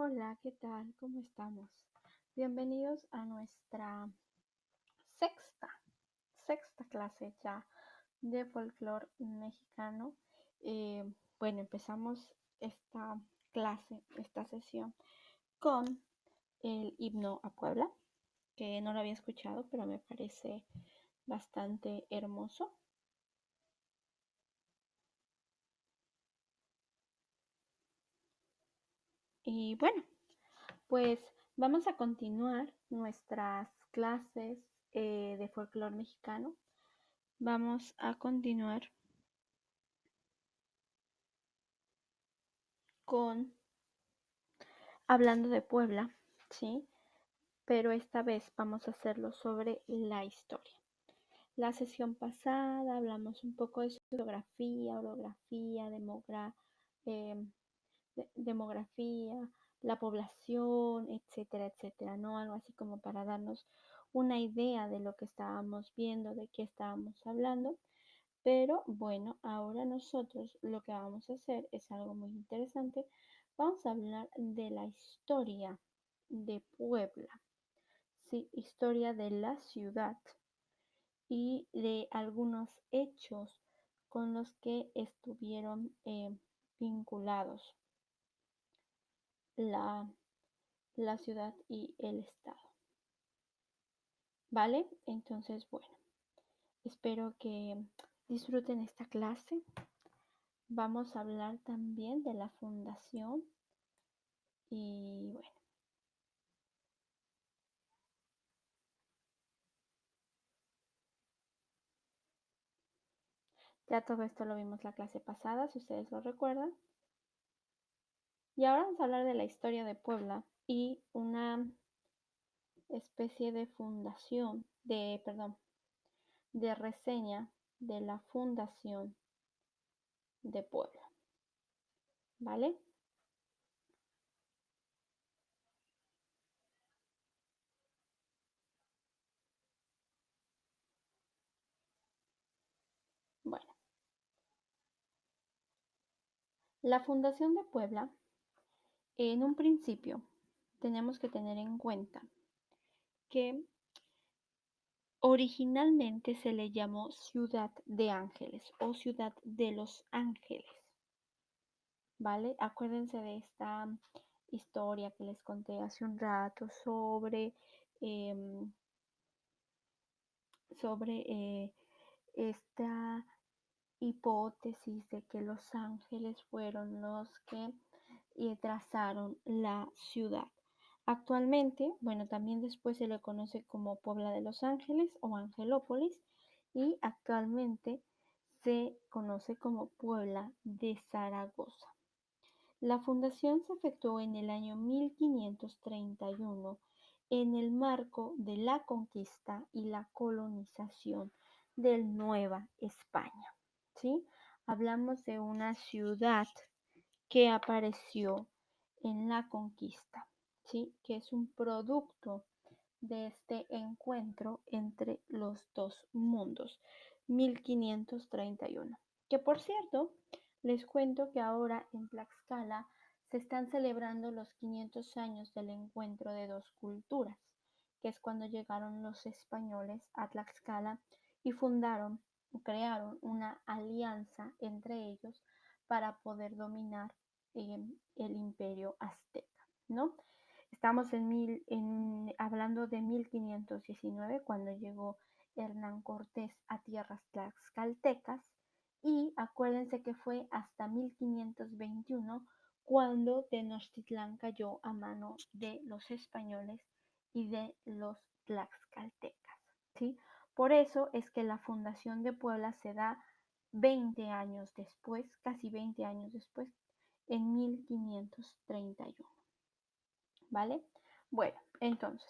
Hola, ¿qué tal? ¿Cómo estamos? Bienvenidos a nuestra sexta, sexta clase ya de folclore mexicano. Eh, Empezamos esta clase, esta sesión con el himno a Puebla, que no lo había escuchado, pero me parece bastante hermoso. Y bueno, pues vamos a continuar nuestras clases de folclore mexicano. Vamos a continuar con hablando de Puebla, ¿sí? Pero esta vez vamos a hacerlo sobre la historia. La sesión pasada hablamos un poco de su geografía, orografía, eh, demografía, la población, etcétera, etcétera, ¿no? Algo así como para darnos una idea de lo que estábamos viendo, de qué estábamos hablando. Pero bueno, ahora nosotros lo que vamos a hacer es algo muy interesante. Vamos a hablar de la historia de Puebla, sí, historia de la ciudad y de algunos hechos con los que estuvieron vinculados la, la ciudad y el estado. ¿Vale? Entonces, bueno, espero que disfruten esta clase. Vamos a hablar también de la fundación y bueno, ya todo esto lo vimos la clase pasada, si ustedes lo recuerdan. Y ahora vamos a hablar de la historia de Puebla y una especie de fundación, de reseña de la fundación de Puebla, ¿vale? Bueno, la fundación de Puebla, en un principio, tenemos que tener en cuenta que originalmente se le llamó Ciudad de Ángeles o Ciudad de los Ángeles, ¿vale? Acuérdense de esta historia que les conté hace un rato em, sobre esta hipótesis de que los ángeles fueron los que trazaron la ciudad. Actualmente, bueno, también después se le conoce como Puebla de los Ángeles o Angelópolis y actualmente se conoce como Puebla de Zaragoza. La fundación se efectuó en el año 1531 en el marco de la conquista y la colonización de Nueva España. ¿Sí? Hablamos de una ciudad que apareció en la conquista, ¿sí? Que es un producto de este encuentro entre los dos mundos, 1531. Que por cierto, les cuento que ahora en Tlaxcala se están celebrando los 500 años del encuentro de dos culturas, que es cuando llegaron los españoles a Tlaxcala y crearon una alianza entre ellos para poder dominar el imperio azteca, ¿no? Estamos hablando de 1519, cuando llegó Hernán Cortés a tierras tlaxcaltecas, y acuérdense que fue hasta 1521 cuando Tenochtitlán cayó a mano de los españoles y de los tlaxcaltecas, ¿sí? Por eso es que la fundación de Puebla se da 20 años después, casi 20 años después, en 1531. ¿Vale? Bueno, entonces,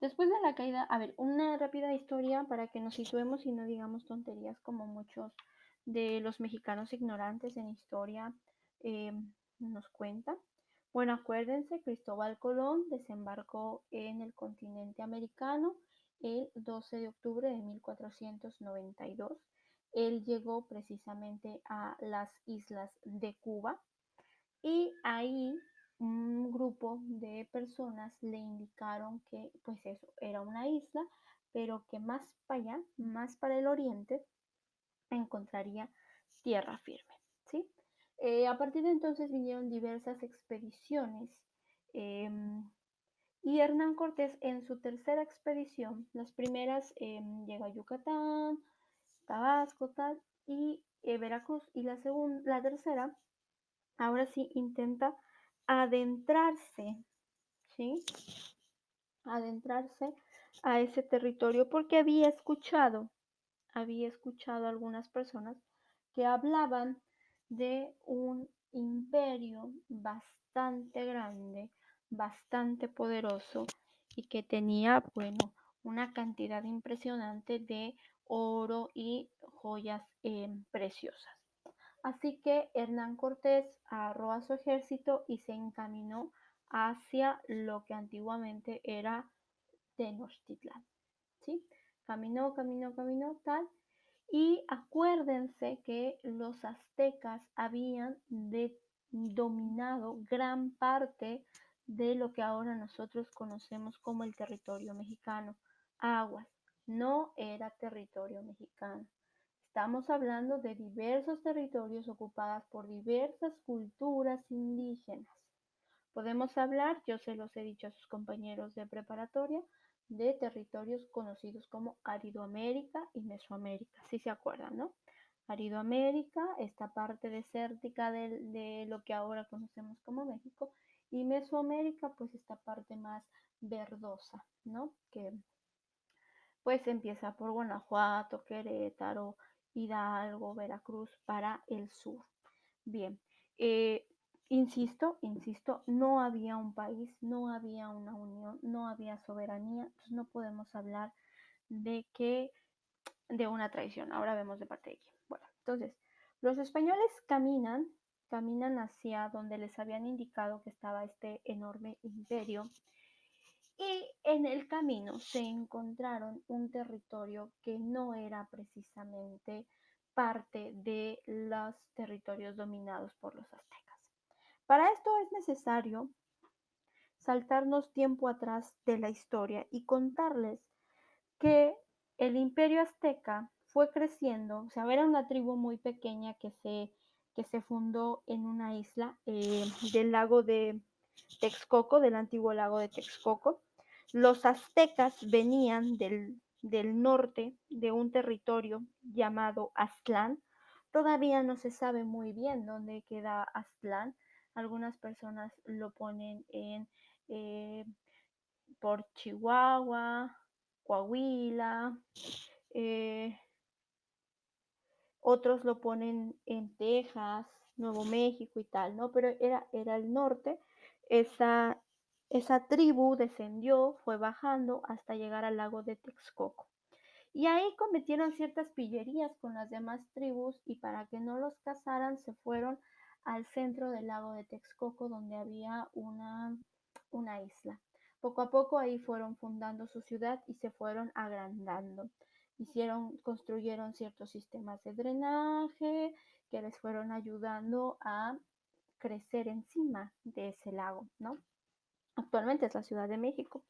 después de la caída, a ver, una rápida historia para que nos situemos y no digamos tonterías como muchos de los mexicanos ignorantes en historia eh, nos cuentan. Bueno, acuérdense, Cristóbal Colón desembarcó en el continente americano el 12 de octubre de 1492. Él llegó precisamente a las islas de Cuba y ahí un grupo de personas le indicaron que pues eso era una isla, pero que más para allá, más para el oriente, encontraría tierra firme. ¿Sí? A partir de entonces vinieron diversas expediciones eh, y Hernán Cortés en su tercera expedición, las primeras llega a Yucatán, Tabasco, tal, y Veracruz, y la tercera, ahora sí intenta adentrarse, ¿sí? Adentrarse a ese territorio porque había escuchado a algunas personas que hablaban de un imperio bastante grande, bastante poderoso y que tenía, bueno, una cantidad impresionante de oro y joyas preciosas. Así que Hernán Cortés agarró a su ejército y se encaminó hacia lo que antiguamente era Tenochtitlán. ¿Sí? Caminó, caminó, caminó, tal. Y acuérdense que los aztecas habían dominado gran parte de lo que ahora nosotros conocemos como el territorio mexicano. Aguas, no era territorio mexicano. Estamos hablando de diversos territorios ocupados por diversas culturas indígenas. Podemos hablar, yo se los he dicho a sus compañeros de preparatoria, de territorios conocidos como Aridoamérica y Mesoamérica, si se acuerdan, ¿no? Aridoamérica, esta parte desértica de lo que ahora conocemos como México, y Mesoamérica, pues esta parte más verdosa, ¿no? Que pues empieza por Guanajuato, Querétaro, Hidalgo, Veracruz para el sur. Bien, eh, insisto, no había un país, no había una unión, no había soberanía, entonces no podemos hablar de que de una traición. Ahora vemos de parte de quién. Bueno, entonces, los españoles caminan hacia donde les habían indicado que estaba este enorme imperio y en el camino se encontraron un territorio que no era precisamente parte de los territorios dominados por los aztecas. Para esto es necesario saltarnos tiempo atrás de la historia y contarles que el imperio azteca fue creciendo, o sea, era una tribu muy pequeña que se fundó en una isla del lago de Texcoco, del antiguo lago de Texcoco. Los aztecas venían del norte de un territorio llamado Aztlán. Todavía no se sabe muy bien dónde queda Aztlán. Algunas personas lo ponen eh, por Chihuahua, Coahuila, eh, otros lo ponen en Texas, Nuevo México y tal, ¿no? Pero era el norte. Esa, esa tribu descendió, fue bajando hasta llegar al lago de Texcoco. Y ahí cometieron ciertas pillerías con las demás tribus y para que no los cazaran se fueron al centro del lago de Texcoco donde había una isla. Poco a poco ahí fueron fundando su ciudad y se fueron agrandando. Construyeron ciertos sistemas de drenaje que les fueron ayudando a crecer encima de ese lago, ¿no? Actualmente es la Ciudad de México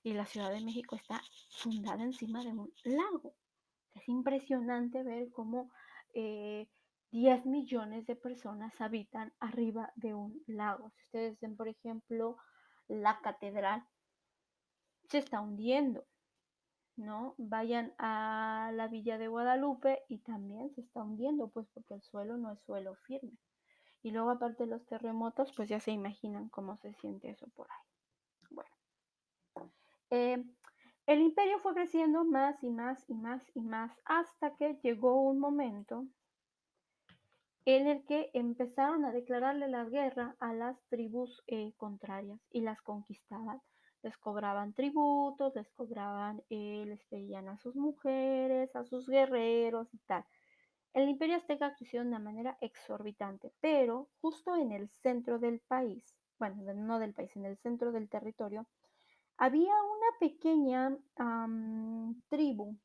y la Ciudad de México está fundada encima de un lago. Es impresionante ver cómo 10 millones de personas habitan arriba de un lago. Si ustedes ven, por ejemplo, la catedral, se está hundiendo, ¿no? Vayan a la Villa de Guadalupe y también se está hundiendo, pues porque el suelo no es suelo firme. Y luego aparte de los terremotos, pues ya se imaginan cómo se siente eso por ahí. Bueno, eh, el imperio fue creciendo más y más y más y más hasta que llegó un momento en el que empezaron a declararle la guerra a las tribus contrarias y las conquistaban. Les cobraban tributos, les pedían a sus mujeres, a sus guerreros y tal. El imperio azteca creció de una manera exorbitante, pero justo en el centro del país, bueno, no del país, en el centro del territorio, había una pequeña tribu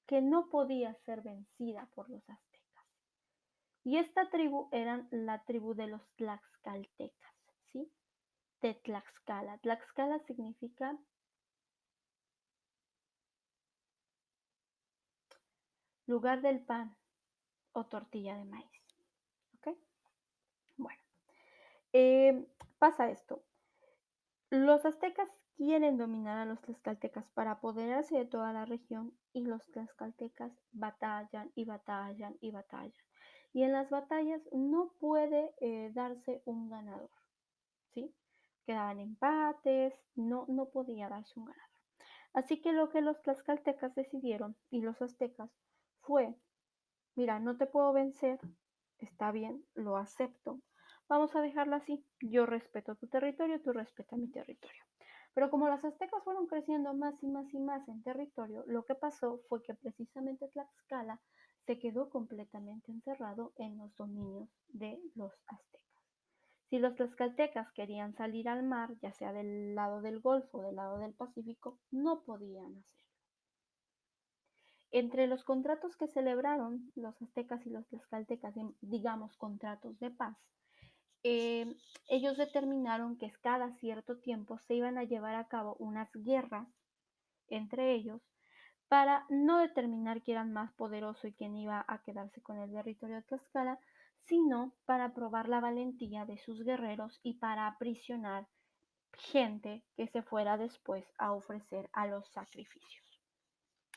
que no podía ser vencida por los aztecas. Y esta tribu eran la tribu de los tlaxcaltecas, ¿sí? de Tlaxcala. Tlaxcala significa lugar del pan o tortilla de maíz. ¿Ok? Bueno, eh, pasa esto. Los aztecas quieren dominar a los tlaxcaltecas para apoderarse de toda la región y los tlaxcaltecas batallan y batallan y batallan. Y en las batallas no puede darse un ganador, ¿sí? Quedaban empates, no podía darse un ganador. Así que lo que los tlaxcaltecas decidieron y los aztecas fue, mira, no te puedo vencer, está bien, lo acepto. Vamos a dejarlo así. Yo respeto tu territorio, tú respetas mi territorio. Pero como los aztecas fueron creciendo más y más y más en territorio, lo que pasó fue que precisamente Tlaxcala se quedó completamente encerrado en los dominios de los aztecas. Si los tlaxcaltecas querían salir al mar, ya sea del lado del Golfo o del lado del Pacífico, no podían hacerlo. Entre los contratos que celebraron los aztecas y los tlaxcaltecas, digamos contratos de paz, eh, ellos determinaron que cada cierto tiempo se iban a llevar a cabo unas guerras entre ellos para no determinar quién era más poderoso y quién iba a quedarse con el territorio de Tlaxcala, sino para probar la valentía de sus guerreros y para aprisionar gente que se fuera después a ofrecer a los sacrificios.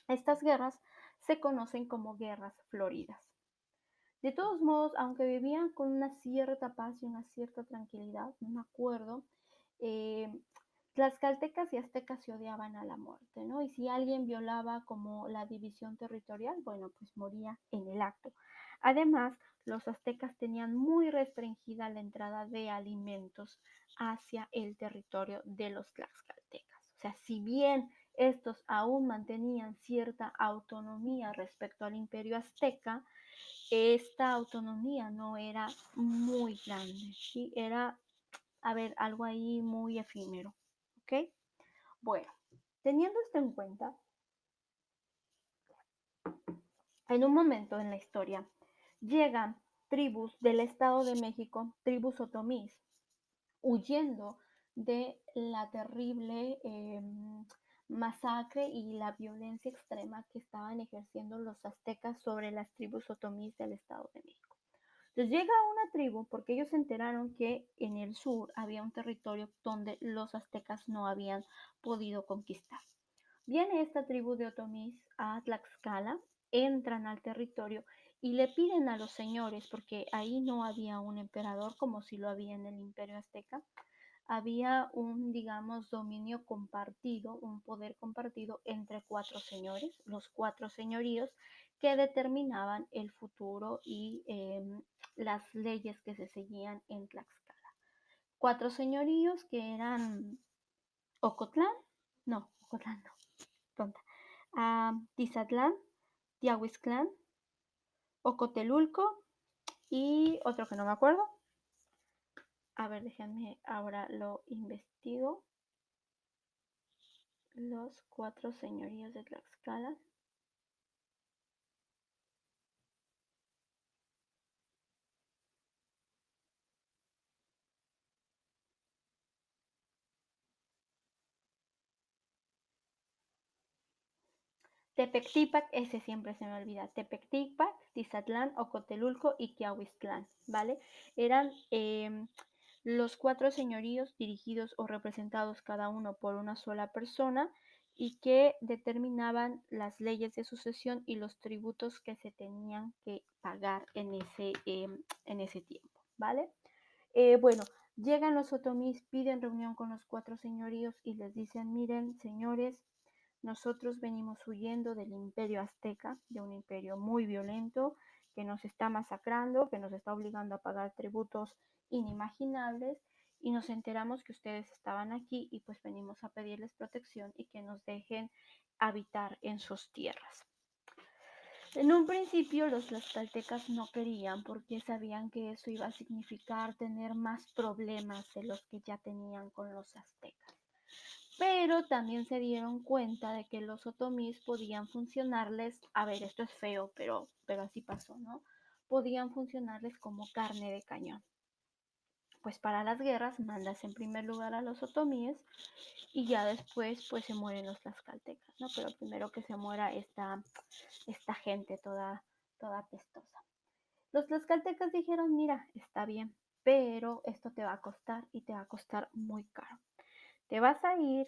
Estas guerras se conocen como guerras floridas. De todos modos, aunque vivían con una cierta paz y una cierta tranquilidad, un acuerdo, eh, tlaxcaltecas y aztecas se odiaban a la muerte, ¿no? Y si alguien violaba como la división territorial, bueno, pues moría en el acto. Además, los aztecas tenían muy restringida la entrada de alimentos hacia el territorio de los tlaxcaltecas. O sea, si bien estos aún mantenían cierta autonomía respecto al imperio azteca, esta autonomía no era muy grande, ¿sí? Era, a ver, algo ahí muy efímero, ¿ok? Bueno, teniendo esto en cuenta, en un momento en la historia llegan tribus del Estado de México, tribus otomís, huyendo de la terrible masacre y la violencia extrema que estaban ejerciendo los aztecas sobre las tribus otomís del Estado de México. Entonces llega una tribu porque ellos se enteraron que en el sur había un territorio donde los aztecas no habían podido conquistar. Viene esta tribu de otomís a Tlaxcala, entran al territorio y le piden a los señores, porque ahí no había un emperador como si lo había en el imperio azteca, había un, digamos, dominio compartido, un poder compartido entre cuatro señores, los cuatro señoríos que determinaban el futuro y las leyes que se seguían en Tlaxcala. Cuatro señoríos que eran Ocotlán, no, Ocotlán no, tonta, Tizatlán, Tiahuizclán, Ocotelulco y otro que no me acuerdo. A ver, déjenme, ahora lo investigo. Los cuatro señoríos de Tlaxcala. Tepectípac, ese siempre se me olvida. Tepectípac, Tizatlán, Ocotelulco y Quiahuiztlán, ¿vale? Eran los cuatro señoríos dirigidos o representados cada uno por una sola persona y que determinaban las leyes de sucesión y los tributos que se tenían que pagar en ese tiempo, ¿vale? Bueno, llegan los otomís, piden reunión con los cuatro señoríos y les dicen, miren, señores, nosotros venimos huyendo del imperio azteca, de un imperio muy violento que nos está masacrando, que nos está obligando a pagar tributos inimaginables y nos enteramos que ustedes estaban aquí y pues venimos a pedirles protección y que nos dejen habitar en sus tierras. En un principio los tlaxcaltecas no querían porque sabían que eso iba a significar tener más problemas de los que ya tenían con los aztecas. Pero también se dieron cuenta de que los otomís podían funcionarles, a ver, esto es feo, pero así pasó, ¿no? Podían funcionarles como carne de cañón. pues para las guerras mandas en primer lugar a los otomíes y ya después pues se mueren los tlaxcaltecas, ¿no? Pero primero que se muera esta gente toda pestosa. Los tlaxcaltecas dijeron, mira, está bien, pero esto te va a costar y te va a costar muy caro. Te vas a ir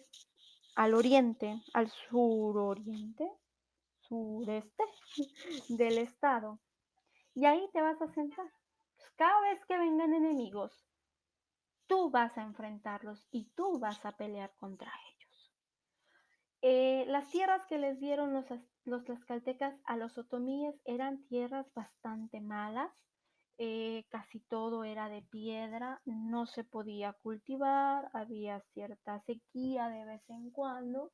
al oriente, al suroriente, sureste del estado y ahí te vas a sentar. Pues cada vez que vengan enemigos, tú vas a enfrentarlos y tú vas a pelear contra ellos. Las tierras que les dieron los tlaxcaltecas a los otomíes eran tierras bastante malas, casi todo era de piedra, no se podía cultivar, había cierta sequía de vez en cuando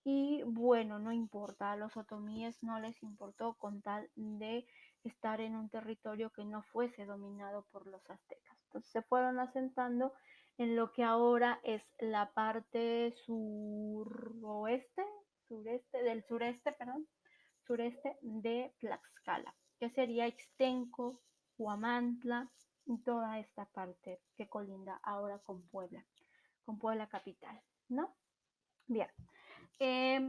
y bueno, no importa, a los otomíes no les importó con tal de estar en un territorio que no fuese dominado por los aztecas. Entonces se fueron asentando en lo que ahora es la parte sureste de Tlaxcala, que sería Ixtenco, Huamantla y toda esta parte que colinda ahora con Puebla capital, ¿no? Bien. Eh,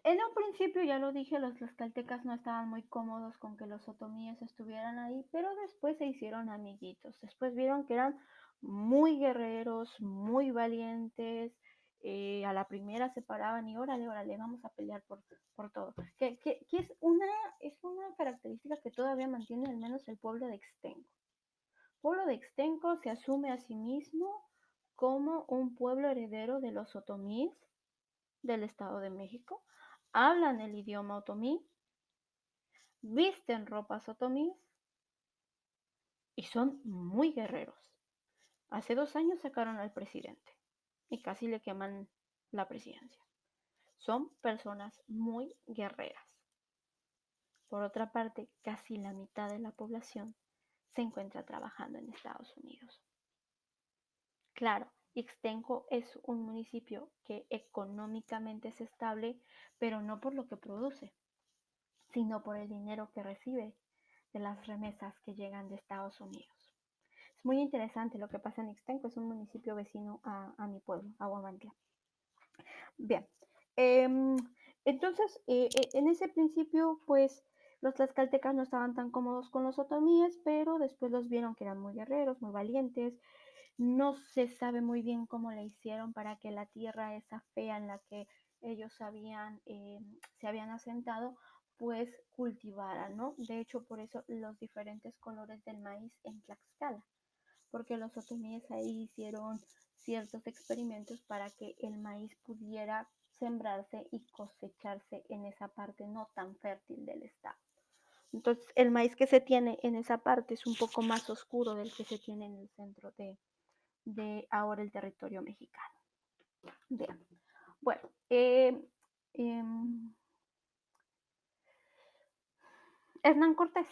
en un principio, ya lo dije, los tlaxcaltecas no estaban muy cómodos con que los otomíes estuvieran ahí, pero después se hicieron amiguitos. Después vieron que eran muy guerreros, muy valientes. A la primera se paraban y órale, órale, vamos a pelear por todo. Que es una característica que todavía mantiene al menos el pueblo de Ixtenco. El pueblo de Ixtenco se asume a sí mismo como un pueblo heredero de los otomíes del Estado de México, hablan el idioma otomí, visten ropas otomíes y son muy guerreros. Hace 2 años sacaron al presidente y casi le queman la presidencia. Son personas muy guerreras. Por otra parte, casi la mitad de la población se encuentra trabajando en Estados Unidos. Claro, Ixtenco es un municipio que económicamente es estable, pero no por lo que produce, sino por el dinero que recibe de las remesas que llegan de Estados Unidos. Es muy interesante lo que pasa en Ixtenco, es un municipio vecino a mi pueblo, a Huamantla. Bien, eh, entonces en ese principio pues los tlaxcaltecas no estaban tan cómodos con los otomíes, pero después los vieron que eran muy guerreros, muy valientes. No se sabe muy bien cómo le hicieron para que la tierra esa fea en la que ellos se habían asentado, pues cultivaran, ¿no? De hecho, por eso los diferentes colores del maíz en Tlaxcala, porque los otomíes ahí hicieron ciertos experimentos para que el maíz pudiera sembrarse y cosecharse en esa parte no tan fértil del estado. Entonces, el maíz que se tiene en esa parte es un poco más oscuro del que se tiene en el centro de ahora el territorio mexicano. Bien, bueno, eh, Hernán Cortés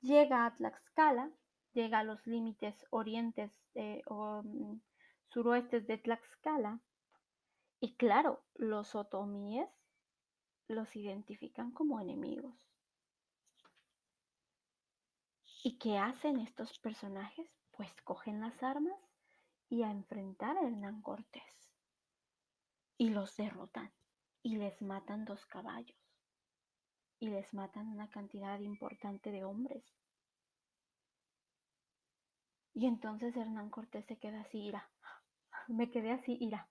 llega a Tlaxcala, llega a los límites orientes o suroestes de Tlaxcala y claro, los otomíes los identifican como enemigos. ¿Y qué hacen estos personajes? Pues cogen las armas y a enfrentar a Hernán Cortés y los derrotan y les matan 2 caballos y les matan una cantidad importante de hombres. Y entonces Hernán Cortés se queda así, ira. Me quedé así, ira,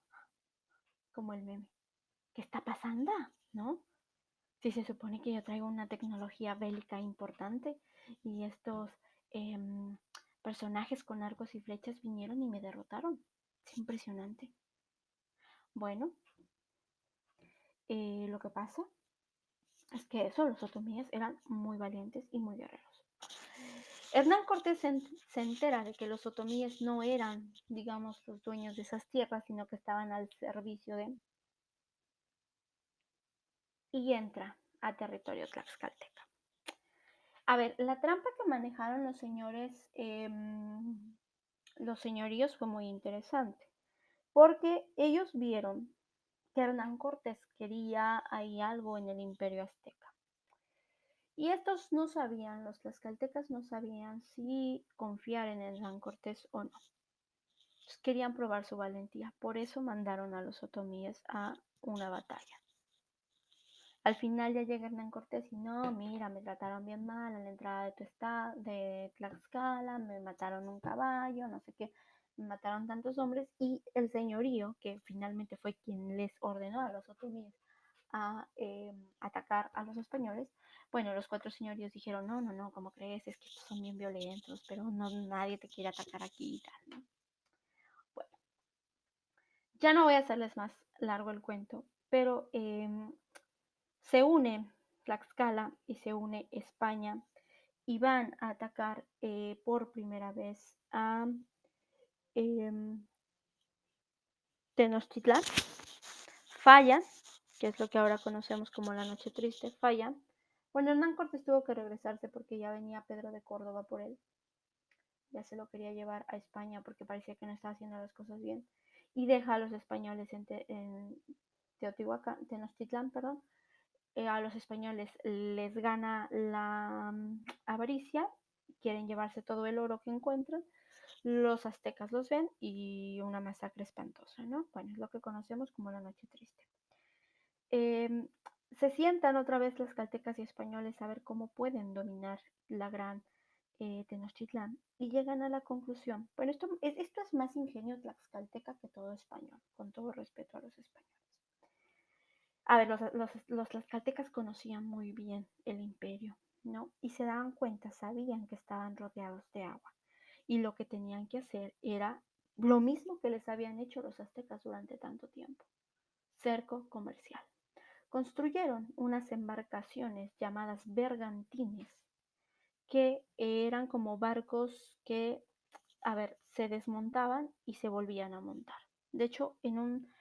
como el meme. ¿Qué está pasando? ¿No? Si se supone que yo traigo una tecnología bélica importante y estos eh, personajes con arcos y flechas vinieron y me derrotaron. Es impresionante. Bueno, lo que pasa es que eso, los otomíes eran muy valientes y muy guerreros. Hernán Cortés se entera de que los otomíes no eran, digamos, los dueños de esas tierras, sino que estaban al servicio de... y entra a territorio tlaxcalteca. A ver, la trampa que manejaron los señoríos fue muy interesante, porque ellos vieron que Hernán Cortés quería ahí algo en el imperio azteca. Y estos no sabían, los tlaxcaltecas no sabían si confiar en Hernán Cortés o no. Entonces, querían probar su valentía, por eso mandaron a los otomíes a una batalla. Al final ya llega Hernán Cortés y no, mira, me trataron bien mal en la entrada de tu estado, de Tlaxcala, me mataron un caballo, no sé qué, me mataron tantos hombres y el señorío, que finalmente fue quien les ordenó a los otomíes a atacar a los españoles, bueno, los cuatro señoríos dijeron, no, no, no, ¿cómo crees? Es que estos son bien violentos, pero no, nadie te quiere atacar aquí y tal, ¿no? Bueno, ya no voy a hacerles más largo el cuento, pero se une Tlaxcala y se une España y van a atacar por primera vez a eh, Tenochtitlán. Falla, que es lo que ahora conocemos como la Noche Triste, falla. Bueno, Hernán Cortés tuvo que regresarse porque ya venía Pedro de Córdoba por él. Ya se lo quería llevar a España porque parecía que no estaba haciendo las cosas bien. Y deja a los españoles en Teotihuacán, Tenochtitlán, perdón. A los españoles les gana la avaricia, quieren llevarse todo el oro que encuentran, los aztecas los ven y una masacre espantosa, ¿no? Bueno, es lo que conocemos como la Noche Triste. Eh, Se sientan otra vez los caltecas y españoles a ver cómo pueden dominar la gran Tenochtitlán y llegan a la conclusión, bueno, esto es más ingenio tlaxcalteca que todo español, con todo respeto a los españoles. A ver, los tlaxcaltecas conocían muy bien el imperio, ¿no? Y se daban cuenta, sabían que estaban rodeados de agua. Y lo que tenían que hacer era lo mismo que les habían hecho los aztecas durante tanto tiempo, cerco comercial. Construyeron unas embarcaciones llamadas bergantines, que eran como barcos que, a ver, se desmontaban y se volvían a montar. De hecho, en un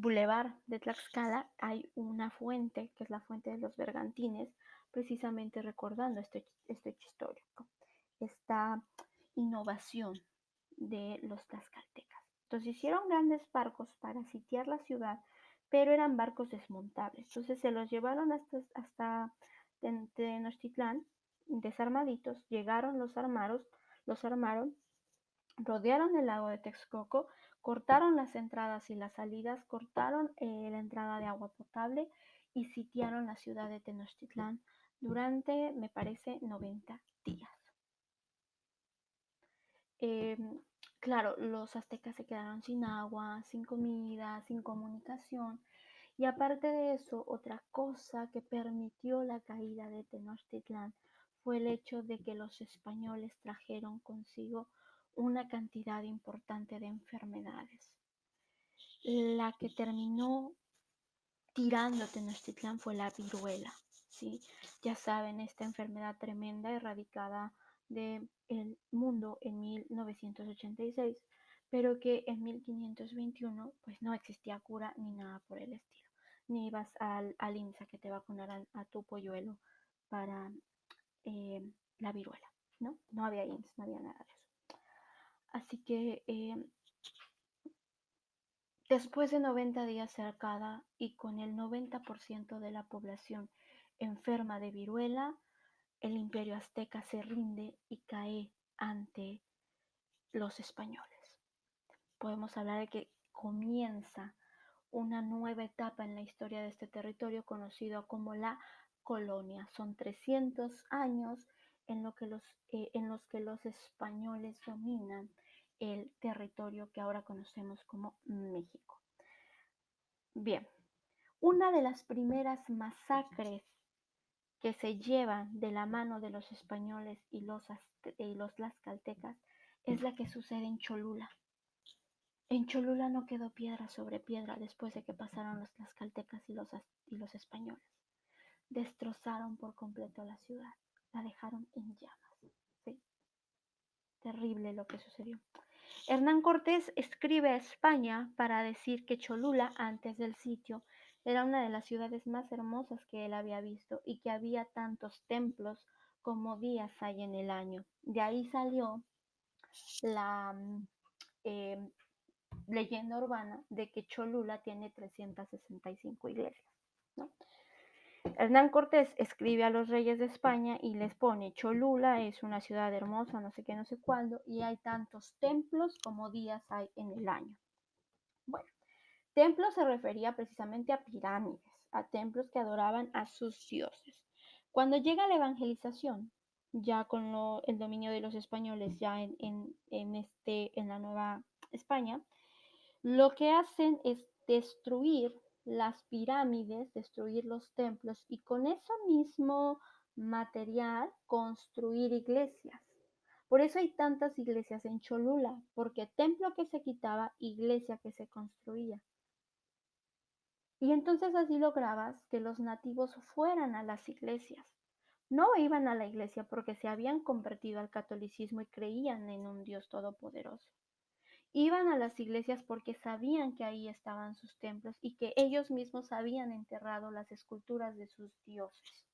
bulevar de Tlaxcala hay una fuente, que es la fuente de los bergantines, precisamente recordando este hecho histórico, esta innovación de los tlaxcaltecas. Entonces hicieron grandes barcos para sitiar la ciudad, pero eran barcos desmontables. Entonces se los llevaron hasta Tenochtitlán, desarmaditos, llegaron, los armaron, rodearon el lago de Texcoco, cortaron las entradas y las salidas, cortaron la entrada de agua potable y sitiaron la ciudad de Tenochtitlán durante, me parece, 90 días. Eh, claro, los aztecas se quedaron sin agua, sin comida, sin comunicación. Y aparte de eso, otra cosa que permitió la caída de Tenochtitlán fue el hecho de que los españoles trajeron consigo una cantidad importante de enfermedades. La que terminó tirando Tenochtitlán fue la viruela, ¿sí? Ya saben, esta enfermedad tremenda erradicada del mundo en 1986, pero que en 1521 pues no existía cura ni nada por el estilo. Ni ibas al IMSS que te vacunaran a tu polluelo para eh, la viruela, ¿no? No había IMSS, no había nada de eso. Así que después de 90 días cercada y con el 90% de la población enferma de viruela, el imperio azteca se rinde y cae ante los españoles. Podemos hablar de que comienza una nueva etapa en la historia de este territorio conocido como la colonia. Son 300 años en los que los españoles dominan el territorio que ahora conocemos como México. Bien, una de las primeras masacres que se llevan de la mano de los españoles y los tlaxcaltecas es la que sucede en Cholula. En Cholula no quedó piedra sobre piedra después de que pasaron los tlaxcaltecas y los españoles. Destrozaron por completo la ciudad, la dejaron en llamas. ¿Sí? Terrible lo que sucedió. Hernán Cortés escribe a España para decir que Cholula, antes del sitio, era una de las ciudades más hermosas que él había visto y que había tantos templos como días hay en el año. De ahí salió la eh, leyenda urbana de que Cholula tiene 365 iglesias, ¿no? Hernán Cortés escribe a los reyes de España y les pone: Cholula es una ciudad hermosa, no sé qué, no sé cuándo, y hay tantos templos como días hay en el año. Bueno, templo se refería precisamente a pirámides, a templos que adoraban a sus dioses. Cuando llega la evangelización, ya con el dominio de los españoles, ya en la Nueva España, lo que hacen es destruir las pirámides, destruir los templos y con ese mismo material construir iglesias. Por eso hay tantas iglesias en Cholula, porque templo que se quitaba, iglesia que se construía. Y entonces así lograbas que los nativos fueran a las iglesias. No iban a la iglesia porque se habían convertido al catolicismo y creían en un Dios todopoderoso. Iban a las iglesias porque sabían que ahí estaban sus templos y que ellos mismos habían enterrado las esculturas de sus dioses.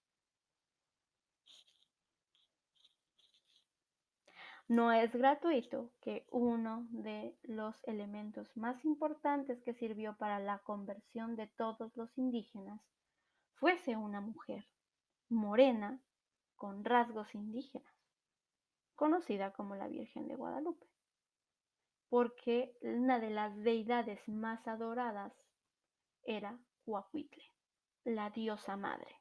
No es gratuito que uno de los elementos más importantes que sirvió para la conversión de todos los indígenas fuese una mujer morena con rasgos indígenas, conocida como la Virgen de Guadalupe, porque una de las deidades más adoradas era Huahuitle, la diosa madre.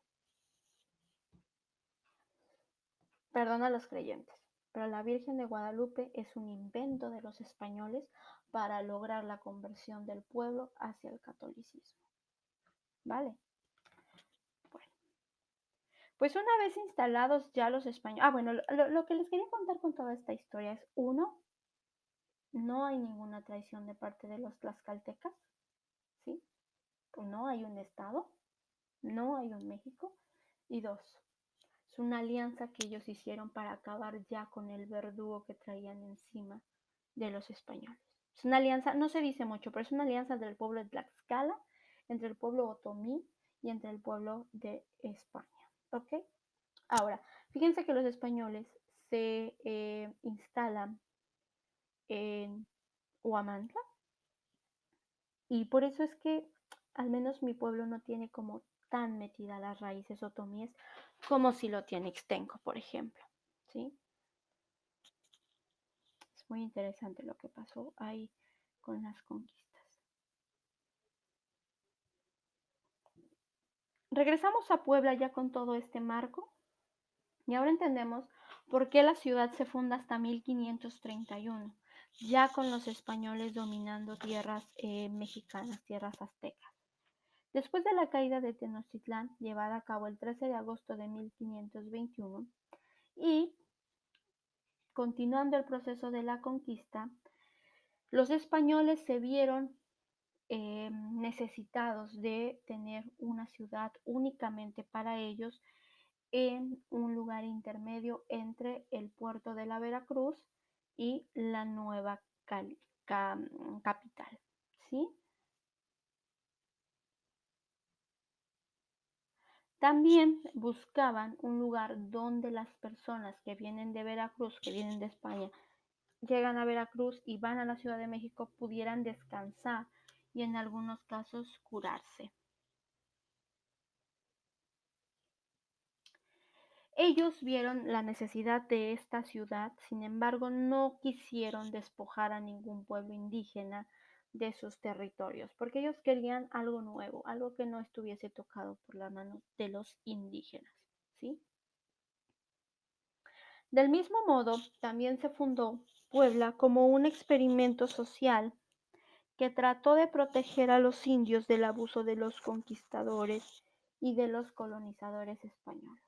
Perdona a los creyentes, pero la Virgen de Guadalupe es un invento de los españoles para lograr la conversión del pueblo hacia el catolicismo. ¿Vale? Bueno, pues una vez instalados ya los españoles... bueno, lo que les quería contar con toda esta historia es, uno, no hay ninguna traición de parte de los tlaxcaltecas, ¿sí? Pues no hay un Estado, no hay un México. Y dos, es una alianza que ellos hicieron para acabar ya con el verdugo que traían encima de los españoles. Es una alianza, no se dice mucho, pero es una alianza entre el pueblo de Tlaxcala, entre el pueblo otomí y entre el pueblo de España. ¿Ok? Ahora, fíjense que los españoles se instalan en Huamantla y por eso es que al menos mi pueblo no tiene como tan metida las raíces otomíes como si lo tiene Ixtenco, por ejemplo. ¿Sí? Es muy interesante lo que pasó ahí con las conquistas. Regresamos a Puebla ya con todo este marco y ahora entendemos por qué la ciudad se funda hasta 1531, ya con los españoles dominando tierras mexicanas, tierras aztecas. Después de la caída de Tenochtitlán, llevada a cabo el 13 de agosto de 1521, y continuando el proceso de la conquista, los españoles se vieron necesitados de tener una ciudad únicamente para ellos en un lugar intermedio entre el puerto de la Veracruz y la nueva capital. ¿Sí? También buscaban un lugar donde las personas que vienen de Veracruz, que vienen de España, llegan a Veracruz y van a la Ciudad de México, pudieran descansar y en algunos casos curarse. Ellos vieron la necesidad de esta ciudad, sin embargo, no quisieron despojar a ningún pueblo indígena de sus territorios, porque ellos querían algo nuevo, algo que no estuviese tocado por la mano de los indígenas, ¿sí? Del mismo modo, también se fundó Puebla como un experimento social que trató de proteger a los indios del abuso de los conquistadores y de los colonizadores españoles.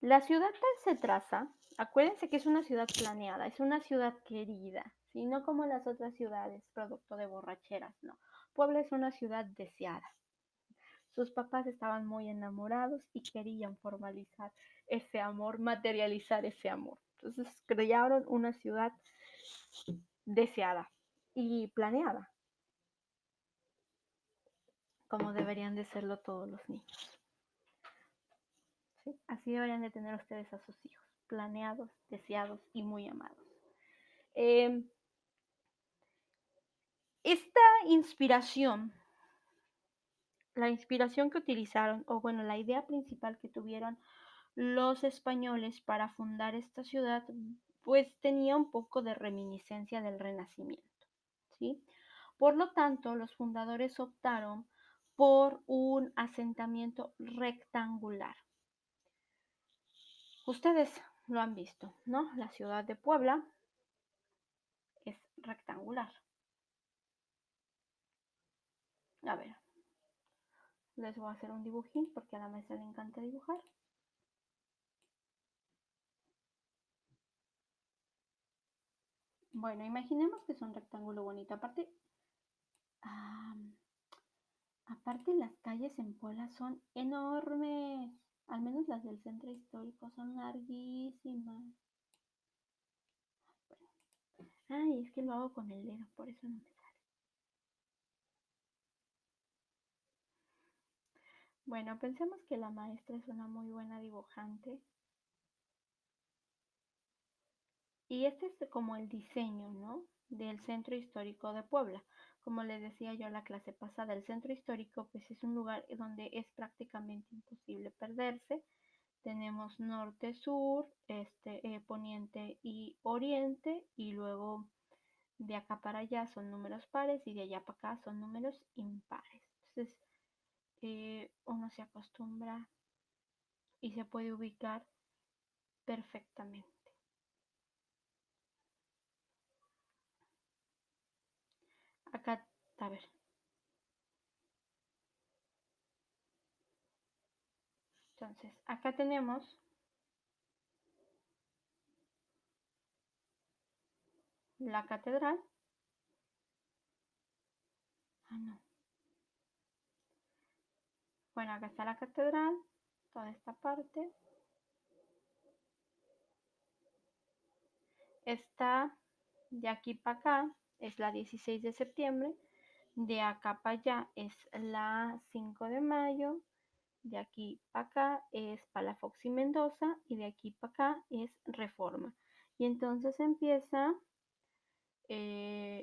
La ciudad se traza, acuérdense que es una ciudad planeada, es una ciudad querida, ¿sí? No como las otras ciudades, producto de borracheras, no. Puebla es una ciudad deseada. Sus papás estaban muy enamorados y querían formalizar ese amor, materializar ese amor. Entonces crearon una ciudad deseada y planeada, como deberían de serlo todos los niños. ¿Sí? Así deberían de tener ustedes a sus hijos, planeados, deseados y muy amados. esta inspiración, la inspiración que utilizaron, o bueno, la idea principal que tuvieron los españoles para fundar esta ciudad, pues tenía un poco de reminiscencia del Renacimiento, ¿sí? Por lo tanto, los fundadores optaron por un asentamiento rectangular. Ustedes lo han visto, ¿no? La ciudad de Puebla es rectangular. A ver, les voy a hacer un dibujín porque a la mesa le encanta dibujar. Bueno, imaginemos que es un rectángulo bonito. Ah, aparte las calles en Puebla son enormes. Al menos las del centro histórico son larguísimas. Ay, es que lo hago con el dedo, por eso no me sale. Bueno, pensemos que la maestra es una muy buena dibujante. Y este es como el diseño, ¿no? Del centro histórico de Puebla. Como les decía yo en la clase pasada, el centro histórico pues es un lugar donde es prácticamente imposible perderse. Tenemos norte, sur, poniente y oriente, y luego de acá para allá son números pares y de allá para acá son números impares. Entonces, uno se acostumbra y se puede ubicar perfectamente. Acá, a ver, entonces, acá tenemos la catedral. Ah, no. Bueno, acá está la catedral, toda esta parte. Está de aquí para acá, es la 16 de septiembre. De acá para allá es la 5 de mayo. De aquí para acá es Palafox y Mendoza. Y de aquí para acá es Reforma. Y entonces empieza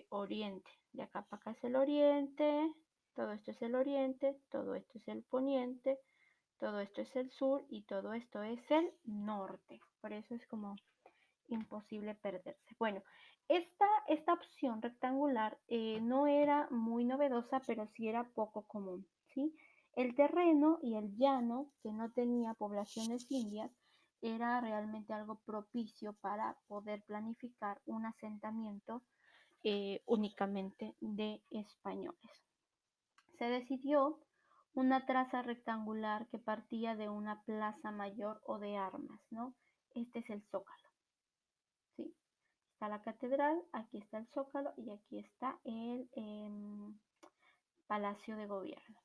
Oriente. De acá para acá es el Oriente. Todo esto es el Oriente. Todo esto es el Poniente. Todo esto es el sur y todo esto es el norte. Por eso es como imposible perderse. Bueno, esta opción rectangular no era muy novedosa, pero sí era poco común, ¿sí? El terreno y el llano, que no tenía poblaciones indias, era realmente algo propicio para poder planificar un asentamiento únicamente de españoles. Se decidió una traza rectangular que partía de una plaza mayor o de armas, ¿no? Este es el zócalo, ¿sí? Está la catedral, aquí está el zócalo y aquí está el palacio de gobierno.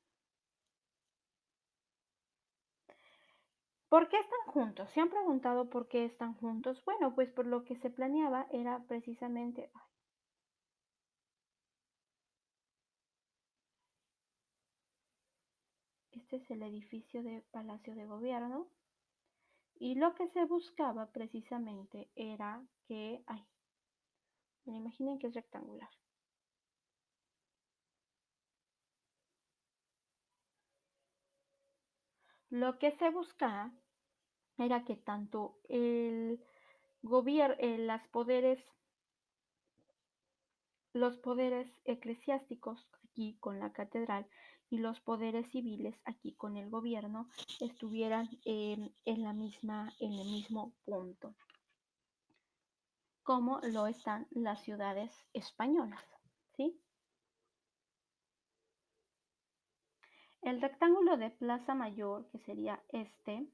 ¿Por qué están juntos? ¿Se han preguntado por qué están juntos? Bueno, pues por lo que se planeaba era precisamente... Este es el edificio de palacio de gobierno. Y lo que se buscaba precisamente era que... Ay, me imaginen que es rectangular. Lo que se buscaba era que tanto el gobierno, los poderes eclesiásticos aquí con la catedral y los poderes civiles aquí con el gobierno estuvieran en el mismo punto, como lo están las ciudades españolas, ¿sí? El rectángulo de Plaza Mayor, que sería este,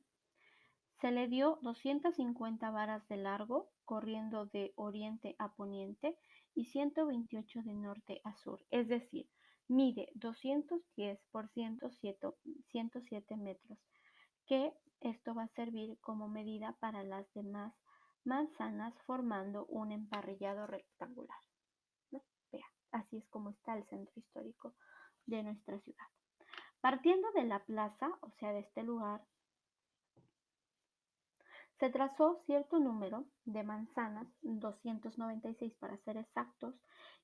se le dio 250 varas de largo, corriendo de oriente a poniente, y 128 de norte a sur, es decir, mide 210 por 107 metros, que esto va a servir como medida para las demás manzanas formando un emparrillado rectangular, ¿no? Vea, así es como está el centro histórico de nuestra ciudad. Partiendo de la plaza, o sea, de este lugar, Se trazó cierto número de manzanas, 296 para ser exactos,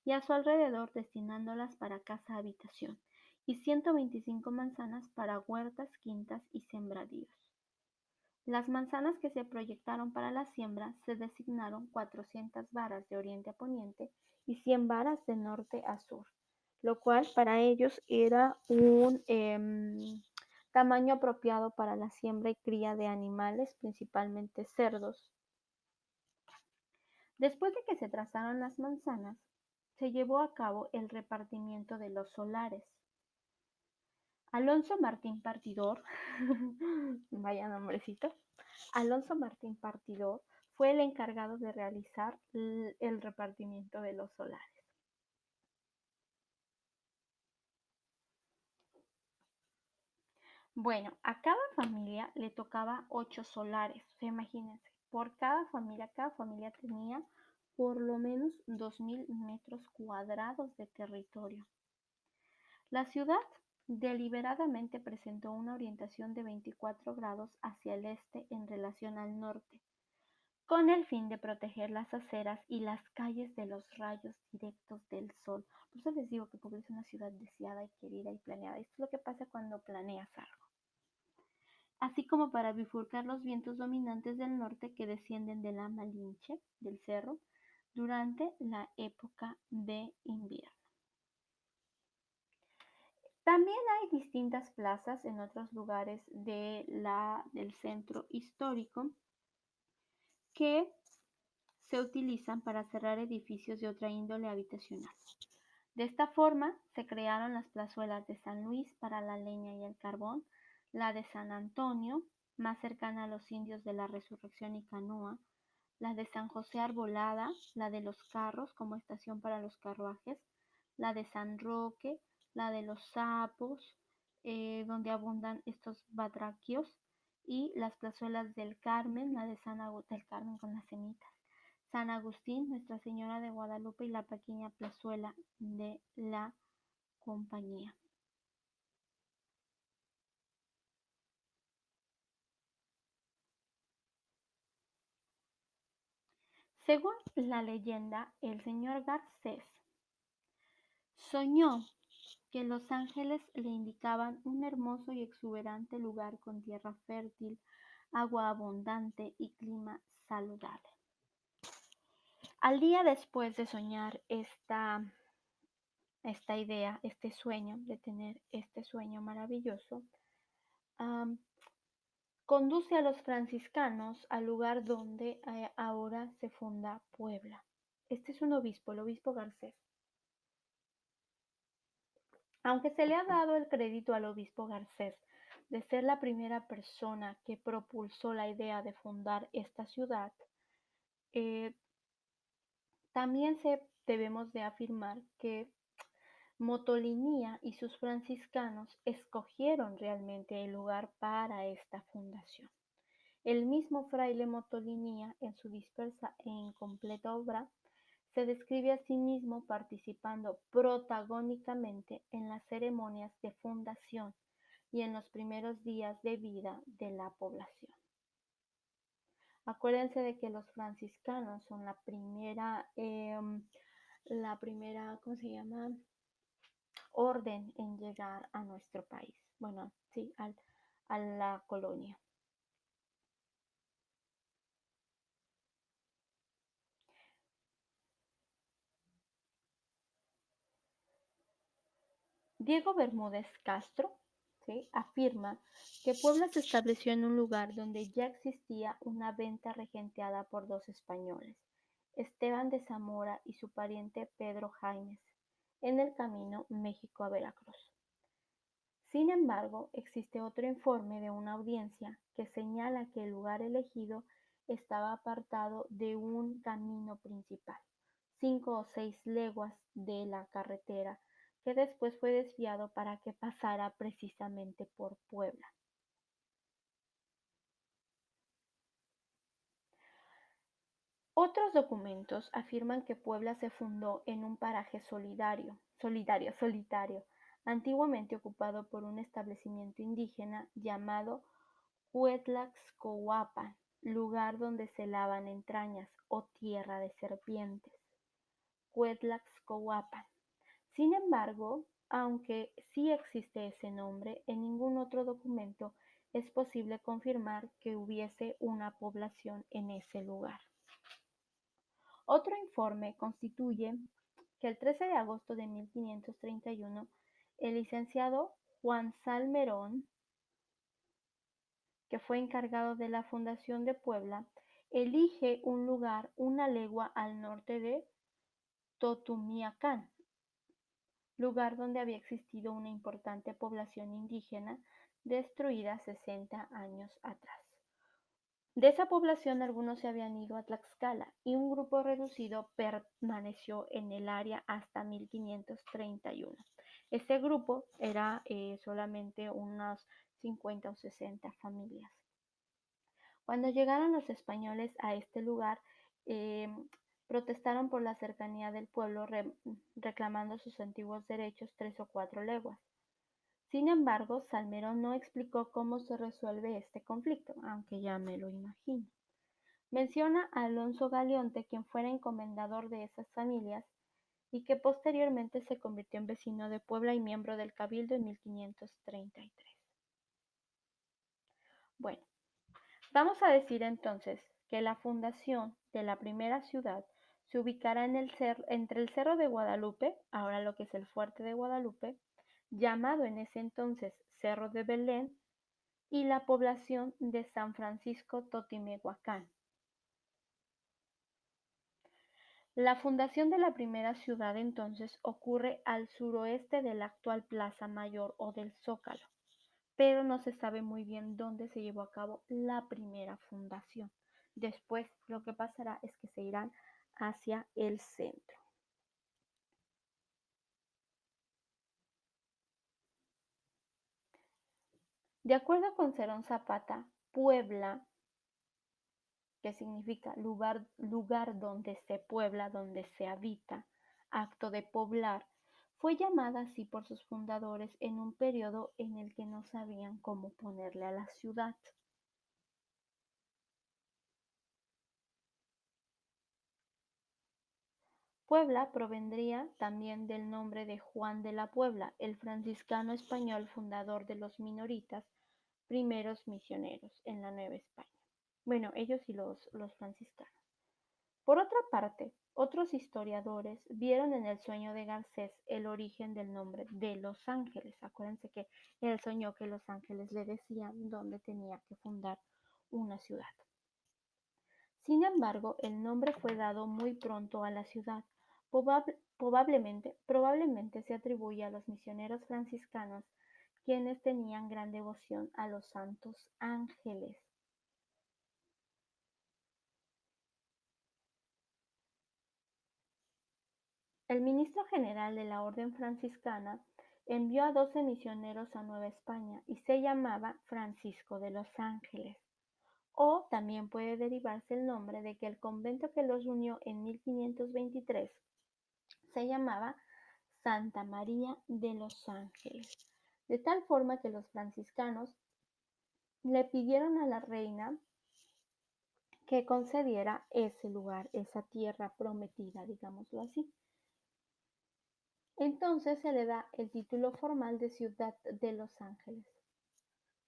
y a su alrededor destinándolas para casa-habitación, y 125 manzanas para huertas, quintas y sembradíos. Las manzanas que se proyectaron para la siembra se designaron 400 varas de oriente a poniente y 100 varas de norte a sur, lo cual para ellos era un tamaño apropiado para la siembra y cría de animales, principalmente cerdos. Después de que se trazaron las manzanas, se llevó a cabo el repartimiento de los solares. Alonso Martín Partidor, vaya nombrecito, Alonso Martín Partidor fue el encargado de realizar el repartimiento de los solares. Bueno, a cada familia le tocaba 8 solares, o sea, imagínense, por cada familia tenía por lo menos 2.000 metros cuadrados de territorio. La ciudad deliberadamente presentó una orientación de 24 grados hacia el este en relación al norte, con el fin de proteger las aceras y las calles de los rayos directos del sol. Por eso les digo que Puebla es una ciudad deseada y querida y planeada. Esto es lo que pasa cuando planeas algo. Así como para bifurcar los vientos dominantes del norte que descienden de la Malinche, del cerro, durante la época de invierno. También hay distintas plazas en otros lugares del centro histórico que se utilizan para cerrar edificios de otra índole habitacional. De esta forma se crearon las plazuelas de San Luis para la leña y el carbón, la de San Antonio, más cercana a los indios de la Resurrección y Canoa, la de San José Arbolada, la de los Carros como estación para los carruajes, la de San Roque, la de los Sapos, donde abundan estos batraquios, y las plazuelas del Carmen, la de San Agustín, del Carmen con las semitas, San Agustín, Nuestra Señora de Guadalupe y la pequeña plazuela de la Compañía. Según la leyenda, el señor Garcés soñó que los ángeles le indicaban un hermoso y exuberante lugar con tierra fértil, agua abundante y clima saludable. Al día después de soñar esta idea, este sueño, de tener este sueño maravilloso, um, conduce a los franciscanos al lugar donde ahora se funda Puebla. Este es un obispo, el obispo Garcés. Aunque se le ha dado el crédito al obispo Garcés de ser la primera persona que propulsó la idea de fundar esta ciudad, eh, también debemos de afirmar que Motolinía y sus franciscanos escogieron realmente el lugar para esta fundación. El mismo fraile Motolinía, en su dispersa e incompleta obra, se describe a sí mismo participando protagónicamente en las ceremonias de fundación y en los primeros días de vida de la población. Acuérdense de que los franciscanos son ¿cómo se llama? Orden en llegar a nuestro país. Bueno, sí, a la colonia. Diego Bermúdez Castro, ¿sí?, afirma que Puebla se estableció en un lugar donde ya existía una venta regenteada por dos españoles, Esteban de Zamora y su pariente Pedro Jaimes, en el camino México a Veracruz. Sin embargo, existe otro informe de una audiencia que señala que el lugar elegido estaba apartado de un camino principal, 5 o 6 leguas de la carretera, que después fue desviado para que pasara precisamente por Puebla. Otros documentos afirman que Puebla se fundó en un paraje solitario, antiguamente ocupado por un establecimiento indígena llamado Huetlaxcohuapan, lugar donde se lavan entrañas o tierra de serpientes, Cuetlaxcoapan. Sin embargo, aunque sí existe ese nombre, en ningún otro documento es posible confirmar que hubiese una población en ese lugar. Otro informe constituye que el 13 de agosto de 1531 el licenciado Juan Salmerón, que fue encargado de la fundación de Puebla, elige un lugar una legua al norte de Totomiacán, lugar donde había existido una importante población indígena destruida 60 años atrás. De esa población algunos se habían ido a Tlaxcala y un grupo reducido permaneció en el área hasta 1531. Este grupo era solamente unas 50 o 60 familias. Cuando llegaron los españoles a este lugar, eh, protestaron por la cercanía del pueblo reclamando sus antiguos derechos 3 o 4 leguas. Sin embargo, Salmerón no explicó cómo se resuelve este conflicto, aunque ya me lo imagino. Menciona a Alonso Galeonte, quien fuera encomendador de esas familias y que posteriormente se convirtió en vecino de Puebla y miembro del Cabildo en 1533. Bueno, vamos a decir entonces que la fundación de la primera ciudad se ubicará entre el Cerro de Guadalupe, ahora lo que es el Fuerte de Guadalupe, llamado en ese entonces Cerro de Belén, y la población de San Francisco Totimehuacán. La fundación de la primera ciudad entonces ocurre al suroeste de la actual Plaza Mayor o del Zócalo, pero no se sabe muy bien dónde se llevó a cabo la primera fundación. Después lo que pasará es que se irán hacia el centro. De acuerdo con Cerón Zapata, Puebla, que significa lugar donde se puebla, donde se habita, acto de poblar, fue llamada así por sus fundadores en un periodo en el que no sabían cómo ponerle a la ciudad. Puebla provendría también del nombre de Juan de la Puebla, el franciscano español fundador de los minoritas, primeros misioneros en la Nueva España. Bueno, ellos y los franciscanos. Por otra parte, otros historiadores vieron en el sueño de Garcés el origen del nombre de Los Ángeles. Acuérdense que él soñó que los ángeles le decían dónde tenía que fundar una ciudad. Sin embargo, el nombre fue dado muy pronto a la ciudad. Probablemente se atribuye a los misioneros franciscanos, quienes tenían gran devoción a los santos ángeles. El ministro general de la Orden Franciscana envió a 12 misioneros a Nueva España y se llamaba Francisco de los Ángeles. O también puede derivarse el nombre de que el convento que los unió en 1523 se llamaba Santa María de los Ángeles, de tal forma que los franciscanos le pidieron a la reina que concediera ese lugar, esa tierra prometida, digámoslo así. Entonces se le da el título formal de Ciudad de Los Ángeles.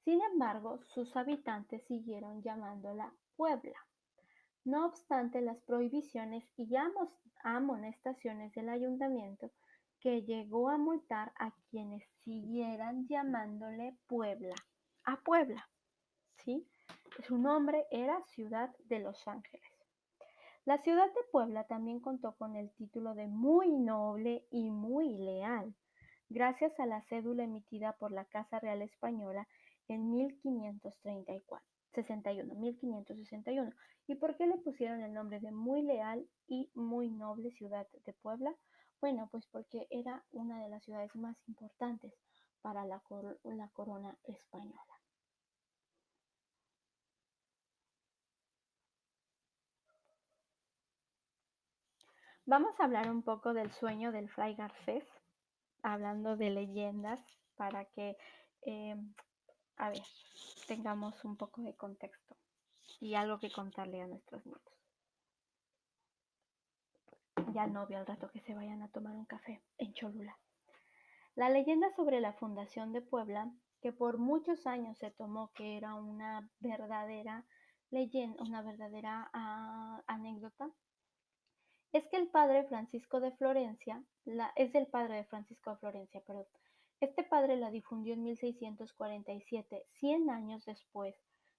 Sin embargo, sus habitantes siguieron llamándola Puebla. No obstante las prohibiciones y amonestaciones del ayuntamiento, que llegó a multar a quienes siguieran llamándole Puebla, a Puebla, ¿sí? Su nombre era Ciudad de Los Ángeles. La ciudad de Puebla también contó con el título de muy noble y muy leal, gracias a la cédula emitida por la Casa Real Española en 1561. ¿Y por qué le pusieron el nombre de muy leal y muy noble ciudad de Puebla? Bueno, pues porque era una de las ciudades más importantes para la corona española. Vamos a hablar un poco del sueño del Fray Garcés, hablando de leyendas, para que, a ver, tengamos un poco de contexto. y algo que contarle a nuestros nietos. Ya no veo al rato que se vayan a tomar un café en Cholula. La leyenda sobre la fundación de Puebla, que por muchos años se tomó que era una verdadera leyenda, una verdadera anécdota, es que el padre Francisco de Florencia, es el padre de Francisco de Florencia, perdón. Este padre la difundió en 1647, 100 años después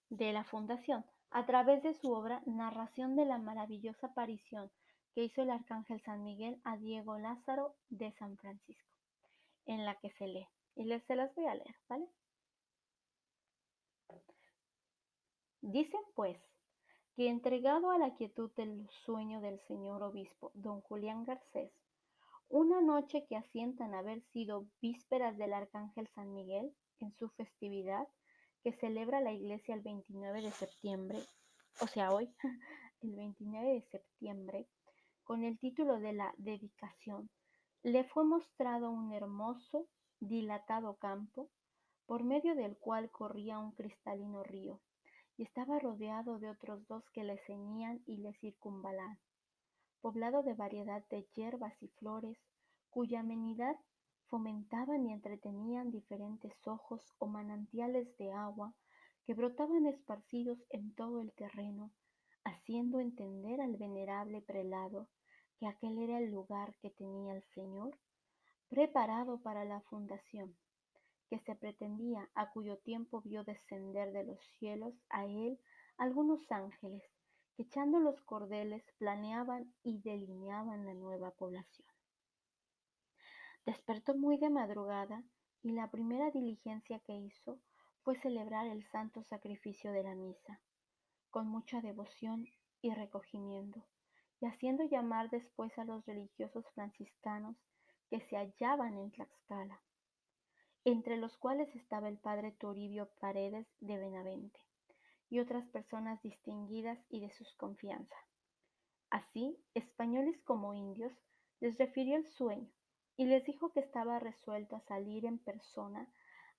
de la fundación, a través de su obra Narración de la maravillosa aparición que hizo el arcángel San Miguel a Diego Lázaro de San Francisco, en la que se lee. Y se las voy a leer, ¿vale? Dicen pues que entregado a la quietud del sueño del señor obispo don Julián Garcés, una noche que asientan haber sido vísperas del Arcángel San Miguel, en su festividad, que celebra la iglesia el 29 de septiembre, o sea, hoy, el 29 de septiembre, con el título de la dedicación, le fue mostrado un hermoso, dilatado campo, por medio del cual corría un cristalino río, y estaba rodeado de otros dos que le ceñían y le circunvalaban, poblado de variedad de hierbas y flores, cuya amenidad fomentaban y entretenían diferentes ojos o manantiales de agua que brotaban esparcidos en todo el terreno, haciendo entender al venerable prelado que aquel era el lugar que tenía el Señor preparado para la fundación, que se pretendía, a cuyo tiempo vio descender de los cielos a él algunos ángeles, que echando los cordeles planeaban y delineaban la nueva población. Despertó muy de madrugada y la primera diligencia que hizo fue celebrar el santo sacrificio de la misa, con mucha devoción y recogimiento, y haciendo llamar después a los religiosos franciscanos que se hallaban en Tlaxcala, entre los cuales estaba el padre Toribio Paredes de Benavente y otras personas distinguidas y de sus confianza. Así, españoles como indios, les refirió el sueño y les dijo que estaba resuelto a salir en persona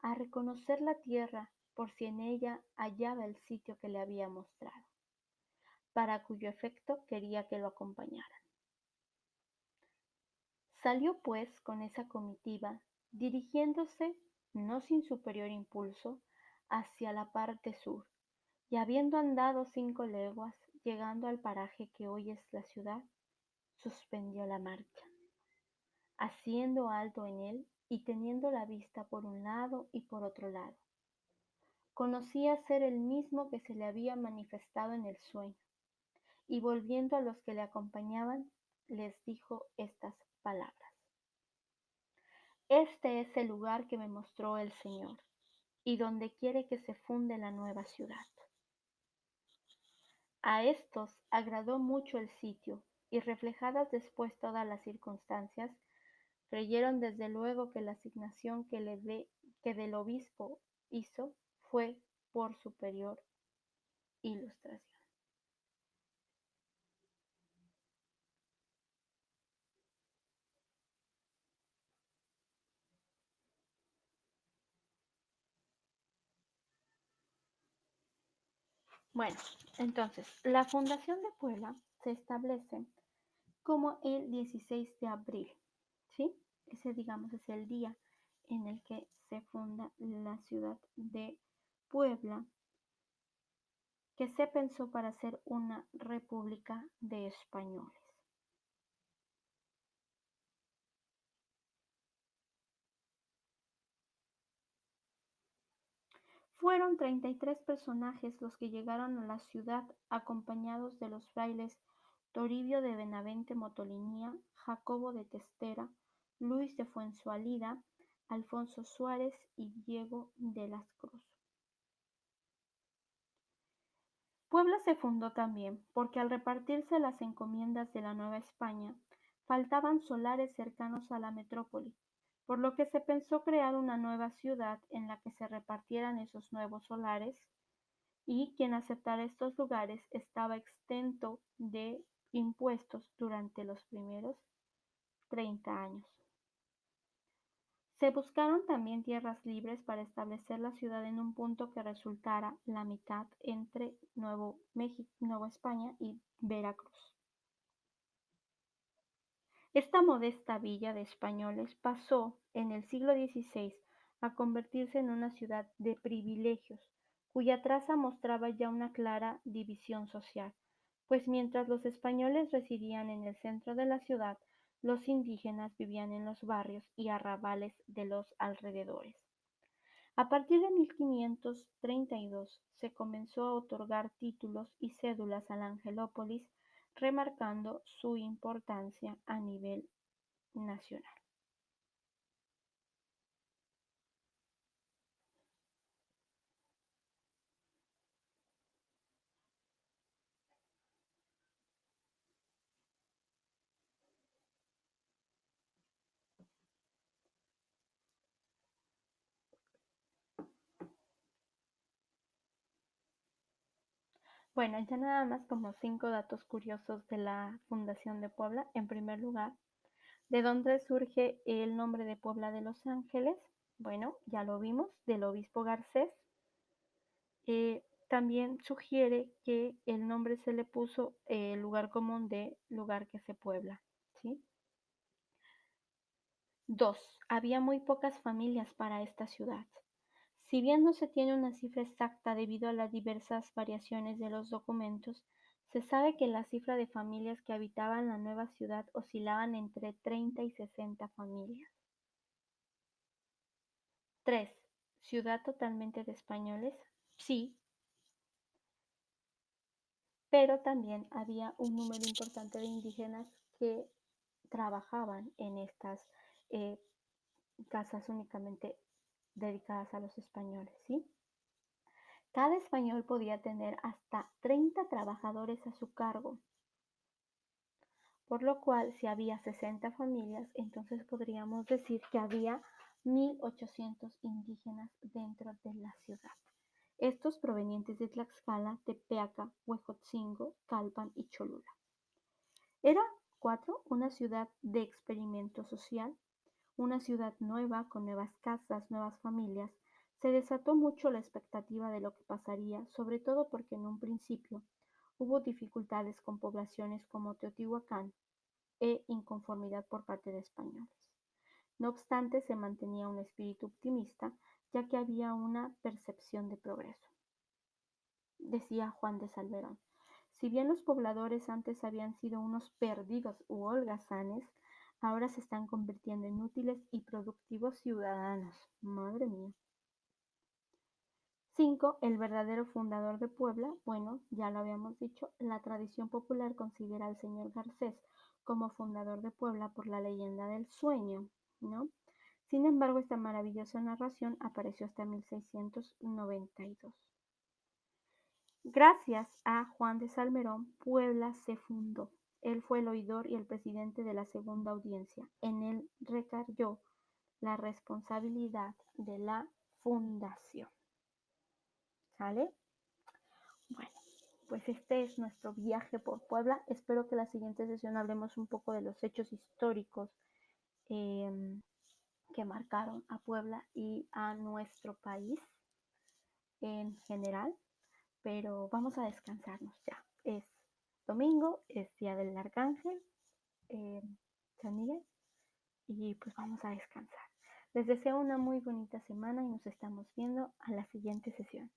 a reconocer la tierra por si en ella hallaba el sitio que le había mostrado, para cuyo efecto quería que lo acompañaran. Salió pues con esa comitiva, dirigiéndose, no sin superior impulso, hacia la parte sur, y habiendo andado 5 leguas, llegando al paraje que hoy es la ciudad, suspendió la marcha, haciendo alto en él y teniendo la vista por un lado y por otro lado. Conocía ser el mismo que se le había manifestado en el sueño, y volviendo a los que le acompañaban, les dijo estas palabras: Este es el lugar que me mostró el Señor, y donde quiere que se funde la nueva ciudad. A estos agradó mucho el sitio, y reflejadas después todas las circunstancias, creyeron desde luego que la asignación que del obispo hizo fue por superior ilustración. Bueno, entonces, la fundación de Puebla se establece como el 16 de abril, ¿sí? Ese, digamos, es el día en el que se funda la ciudad de Puebla, que se pensó para ser una república de españoles. Fueron 33 personajes los que llegaron a la ciudad acompañados de los frailes Toribio de Benavente Motolinía, Jacobo de Testera, Luis de Fuensalida, Alfonso Suárez y Diego de las Cruz. Puebla se fundó también porque al repartirse las encomiendas de la Nueva España, faltaban solares cercanos a la metrópoli, por lo que se pensó crear una nueva ciudad en la que se repartieran esos nuevos solares, y quien aceptara estos lugares estaba exento de impuestos durante los primeros 30 años. Se buscaron también tierras libres para establecer la ciudad en un punto que resultara la mitad entre Nuevo México, Nueva España y Veracruz. Esta modesta villa de españoles pasó en el siglo XVI a convertirse en una ciudad de privilegios, cuya traza mostraba ya una clara división social, pues mientras los españoles residían en el centro de la ciudad, los indígenas vivían en los barrios y arrabales de los alrededores. A partir de 1532 se comenzó a otorgar títulos y cédulas a la Angelópolis, remarcando su importancia a nivel nacional. Bueno, ya nada más como 5 datos curiosos de la fundación de Puebla. En primer lugar, ¿de dónde surge el nombre de Puebla de Los Ángeles? Bueno, ya lo vimos, del obispo Garcés. También sugiere que el nombre se le puso lugar común de lugar que se puebla, ¿sí? 2. Había muy pocas familias para esta ciudad. Si bien no se tiene una cifra exacta debido a las diversas variaciones de los documentos, se sabe que la cifra de familias que habitaban la nueva ciudad oscilaban entre 30 y 60 familias. 3. ¿Ciudad totalmente de españoles? Sí, pero también había un número importante de indígenas que trabajaban en estas eh, casas únicamente dedicadas a los españoles, ¿sí? Cada español podía tener hasta 30 trabajadores a su cargo, por lo cual si había 60 familias, entonces podríamos decir que había 1,800 indígenas dentro de la ciudad. Estos provenientes de Tlaxcala, Tepeaca, Huejotzingo, Calpan y Cholula. Era 4. Una ciudad de experimento social, una ciudad nueva con nuevas casas, nuevas familias. Se desató mucho la expectativa de lo que pasaría, sobre todo porque en un principio hubo dificultades con poblaciones como Teotihuacán e inconformidad por parte de españoles. No obstante, se mantenía un espíritu optimista, ya que había una percepción de progreso. Decía Juan de Salmerón: si bien los pobladores antes habían sido unos perdidos u holgazanes, ahora se están convirtiendo en útiles y productivos ciudadanos. Madre mía. 5. El verdadero fundador de Puebla. Bueno, ya lo habíamos dicho, la tradición popular considera al señor Garcés como fundador de Puebla por la leyenda del sueño, ¿no? Sin embargo, esta maravillosa narración apareció hasta 1692. Gracias a Juan de Salmerón, Puebla se fundó. Él fue el oidor y el presidente de la segunda audiencia. En él recayó la responsabilidad de la fundación. ¿Sale? Bueno, pues este es nuestro viaje por Puebla. Espero que la siguiente sesión hablemos un poco de los hechos históricos eh, que marcaron a Puebla y a nuestro país en general. Pero vamos a descansarnos ya. Es domingo, es día del Arcángel, eh, San Miguel, y pues vamos a descansar. Les deseo una muy bonita semana y nos estamos viendo a la siguiente sesión.